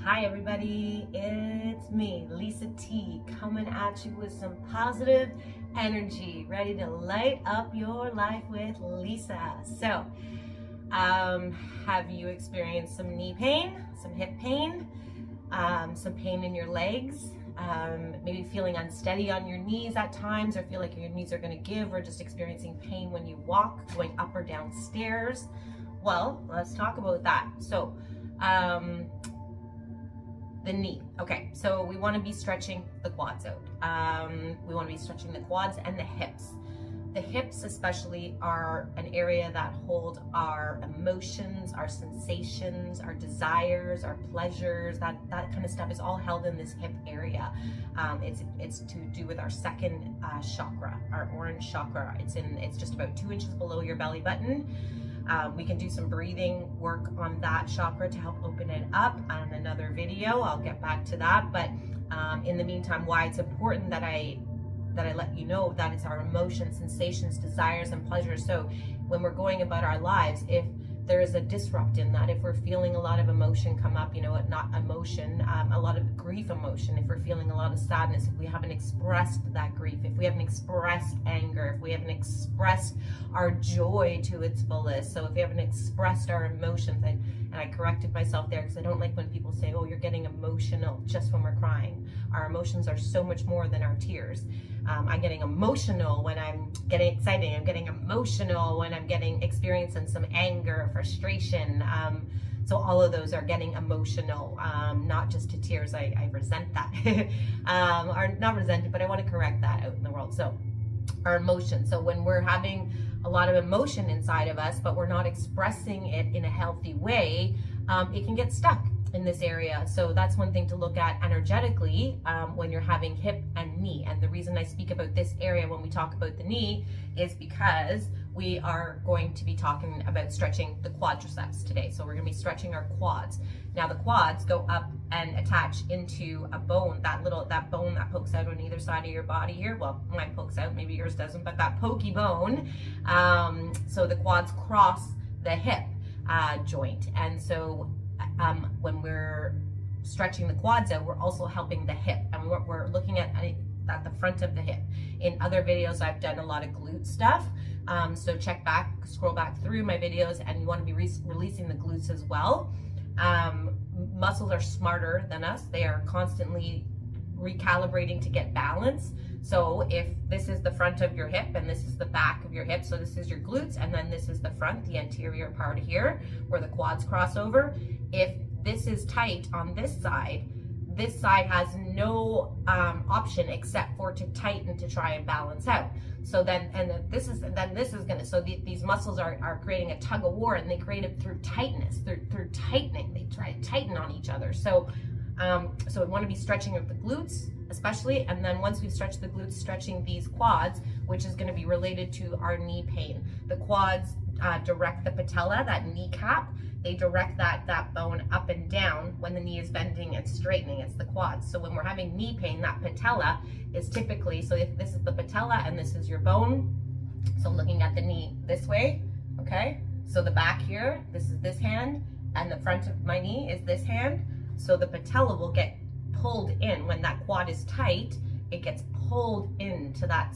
Hi everybody, it's me, Lisa T, coming at you with some positive energy, ready to light up your life with Lisa. So, have you experienced some knee pain, some hip pain, some pain in your legs, maybe feeling unsteady on your knees at times, or feel like your knees are going to give, or just experiencing pain when you walk, going up or down stairs? Well, let's talk about that. So, the knee. Okay, so we want to be stretching the quads out. We want to be stretching the quads and the hips. The hips especially are an area that hold our emotions, our sensations, our desires, our pleasures. That kind of stuff is all held in this hip area. It's to do with our second chakra, our orange chakra. It's just about 2 inches below your belly button. We can do some breathing work on that chakra to help open it up on another video. I'll get back to that. But in the meantime, why it's important that I let you know that it's our emotions, sensations, desires, and pleasures. So when we're going about our lives, if there is a disrupt in that, if we're feeling a lot of emotion come up, not emotion, a lot of grief emotion, if we're feeling a lot of sadness, if we haven't expressed that grief, if we haven't expressed anger, if we haven't expressed our joy to its fullest, so if we haven't expressed our emotions, and I corrected myself there because I don't like when people say, oh, you're getting emotional just when we're crying. Our emotions are so much more than our tears. I'm getting emotional when I'm getting excited. I'm getting emotional when I'm experiencing some anger, frustration. So all of those are getting emotional, not just to tears. I resent that, or not resent it, but I want to correct that out in the world. So our emotions. So when we're having a lot of emotion inside of us, but we're not expressing it in a healthy way, it can get stuck in this area. So that's one thing to look at energetically when you're having hip and knee. And the reason I speak about this area when we talk about the knee is because we are going to be talking about stretching the quadriceps today. So we're going to be stretching our quads. Now the quads go up and attach into a bone, that bone that pokes out on either side of your body here. Well, mine pokes out, maybe yours doesn't, but that pokey bone. So the quads cross the hip joint. And so when we're stretching the quads out, we're also helping the hip, and we're looking at the front of the hip. In other videos, I've done a lot of glute stuff, so scroll back through my videos, and you want to be releasing the glutes as well. Muscles are smarter than us. They are constantly recalibrating to get balance. So if this is the front of your hip and this is the back of your hip, so this is your glutes, and then this is the front, the anterior part here where the quads cross over. If this is tight on this side has no option except for to tighten to try and balance out. So then this is gonna, so these muscles are creating a tug of war, and they create it through tightness, through tightening. They try to tighten on each other. So we want to be stretching of the glutes especially, and then once we've stretched the glutes, stretching these quads, which is going to be related to our knee pain. The quads direct the patella, that kneecap. They direct that bone up and down when the knee is bending and straightening. It's the quads. So when we're having knee pain, that patella is typically, so if this is the patella and this is your bone, so looking at the knee this way, okay? So the back here, this is this hand, and the front of my knee is this hand. So the patella will get pulled in when that quad is tight. It gets pulled into that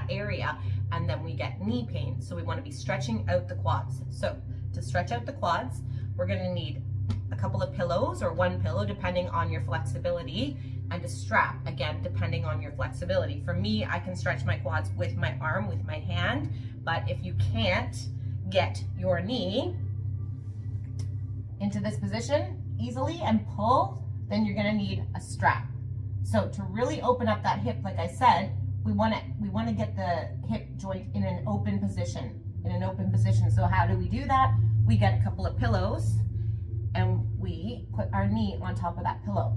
area, and then we get knee pain. So we want to be stretching out the quads. So to stretch out the quads, we're going to need a couple of pillows, or one pillow depending on your flexibility, and a strap, again depending on your flexibility. For me, I can stretch my quads with my arm, with my hand, but if you can't get your knee into this position easily and pull, then you're gonna need a strap. So to really open up that hip, like I said, we wanna get the hip joint in an open position, So how do we do that? We get a couple of pillows, and we put our knee on top of that pillow.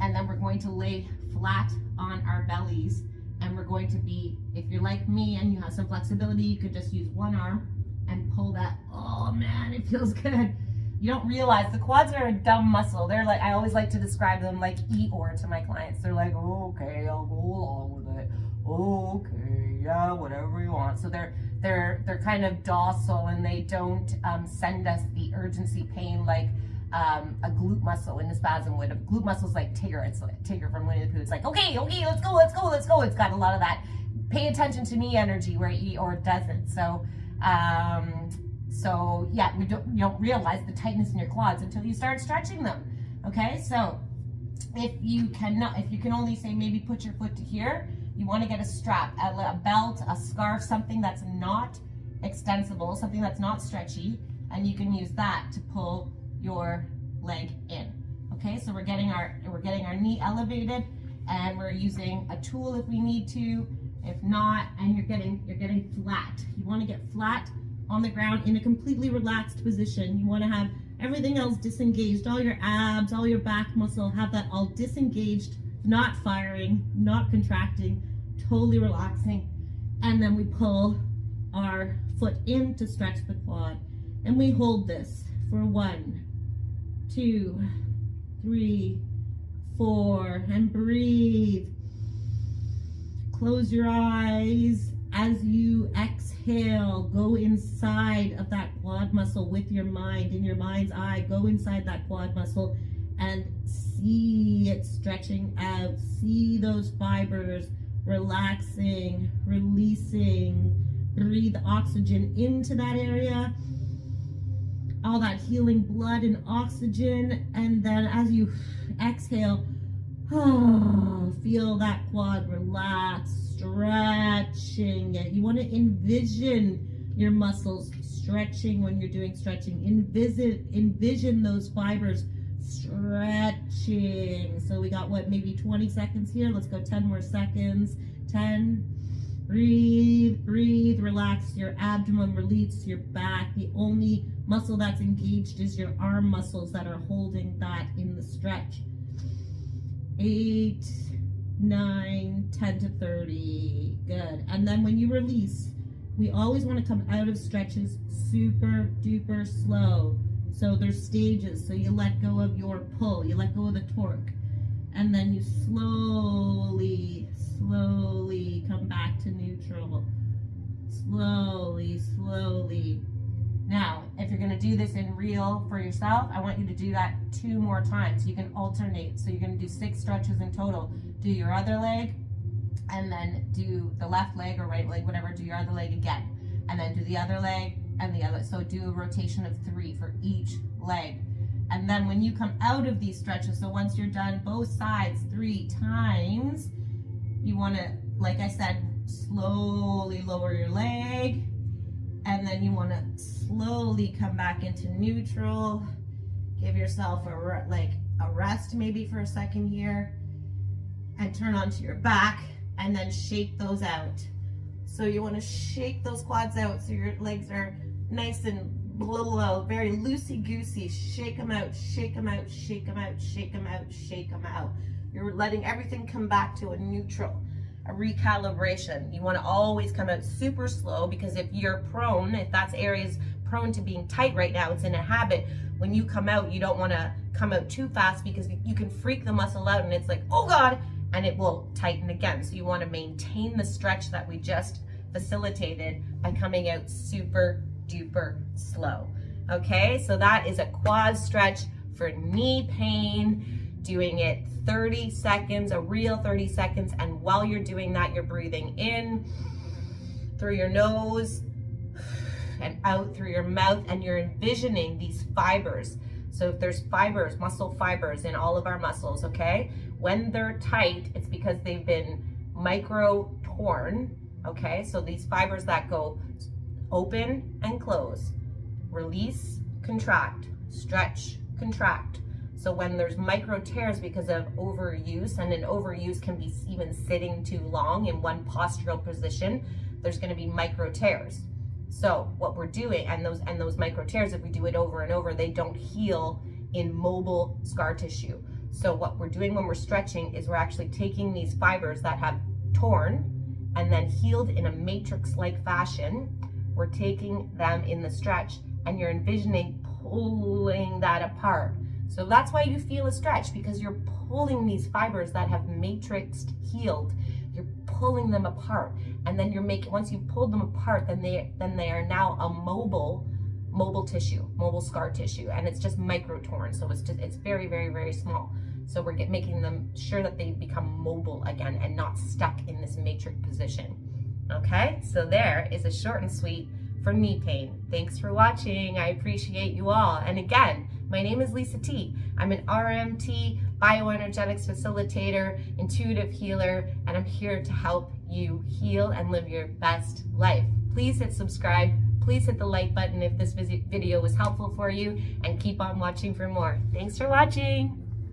And then we're going to lay flat on our bellies, and we're going to be, if you're like me and you have some flexibility, you could just use one arm and pull that. Oh man, it feels good. You don't realize the quads are a dumb muscle. They're like, I always like to describe them like Eeyore to my clients. They're like, oh, okay, I'll go along with it. Oh, okay, yeah, whatever you want. So they're kind of docile, and they don't send us the urgency pain like a glute muscle in the spasm would. A glute muscle is like Tigger. It's like Tigger from Winnie the Pooh. It's like, okay, let's go, let's go, let's go. It's got a lot of that pay attention to me energy where it doesn't. So, so yeah, you don't realize the tightness in your quads until you start stretching them. Okay, so if you can only say maybe put your foot to here, you want to get a strap, a belt, a scarf, something that's not extensible, something that's not stretchy, and you can use that to pull your leg in. Okay, so we're getting our knee elevated, and we're using a tool if we need to. If not, and you're getting flat. You want to get flat on the ground in a completely relaxed position. You want to have everything else disengaged, all your abs, all your back muscle, have that all disengaged, not firing, not contracting, totally relaxing. And then we pull our foot in to stretch the quad. And we hold this for 1, 2, 3, 4, and breathe. Close your eyes as you exhale. Go inside of that quad muscle with your mind. In your mind's eye, go inside that quad muscle and see it stretching out. See those fibers relaxing, releasing. Breathe oxygen into that area. All that healing blood and oxygen. And then as you exhale, feel that quad relax, stretching it. You want to envision your muscles stretching when you're doing stretching. Envision those fibers stretching. So we got what, maybe 20 seconds here. Let's go 10 more seconds. 10. Breathe, breathe, relax your abdomen, release your back. The only muscle that's engaged is your arm muscles that are holding that in the stretch. 8, 9, 10 to 30. Good. And then when you release, we always want to come out of stretches super duper slow. So there's stages. So you let go of your pull, you let go of the torque, and then you slowly come back to neutral. Slowly. Now, if you're going to do this in real for yourself, I want you to do that 2 more times. You can alternate. So you're going to do 6 stretches in total. Do your other leg, and then do the left leg or right leg, whatever, do your other leg again. And then do the other leg and the other. So do a rotation of 3 for each leg. And then when you come out of these stretches, so once you're done both sides 3 times, you want to, like I said, slowly lower your leg. And then you want to slowly come back into neutral. Give yourself a rest maybe for a second here. And turn onto your back and then shake those out. So you want to shake those quads out so your legs are nice and very loosey-goosey. Shake them out, shake them out, shake them out, shake them out, shake them out. You're letting everything come back to a neutral. A recalibration. You want to always come out super slow, because if you're prone, if that's areas prone to being tight right now, it's in a habit. When you come out, you don't want to come out too fast, because you can freak the muscle out and it's like, oh God, and it will tighten again. So you want to maintain the stretch that we just facilitated by coming out super duper slow. Okay, so that is a quad stretch for knee pain. Doing it 30 seconds, a real 30 seconds, and while you're doing that, you're breathing in through your nose and out through your mouth, and you're envisioning these fibers. So if there's fibers, muscle fibers in all of our muscles, okay? When they're tight, it's because they've been micro torn, okay? So these fibers that go open and close, release, contract, stretch, contract. So when there's micro tears because of overuse, and an overuse can be even sitting too long in one postural position, there's going to be micro tears. So what we're doing, and those micro tears, if we do it over and over, they don't heal in mobile scar tissue. So what we're doing when we're stretching is we're actually taking these fibers that have torn and then healed in a matrix-like fashion. We're taking them in the stretch, and you're envisioning pulling that apart. So that's why you feel a stretch, because you're pulling these fibers that have matrixed healed. You're pulling them apart, and then you're making, once you've pulled them apart, then they are now a mobile mobile tissue, mobile scar tissue, and it's just micro torn. So it's very, very, very small. So we're making them sure that they become mobile again and not stuck in this matrix position. Okay, so there is a short and sweet for knee pain. Thanks for watching. I appreciate you all. And again, my name is Lisa T. I'm an RMT Bioenergetics Facilitator, intuitive healer, and I'm here to help you heal and live your best life. Please hit subscribe. Please hit the like button if this video was helpful for you, and keep on watching for more. Thanks for watching.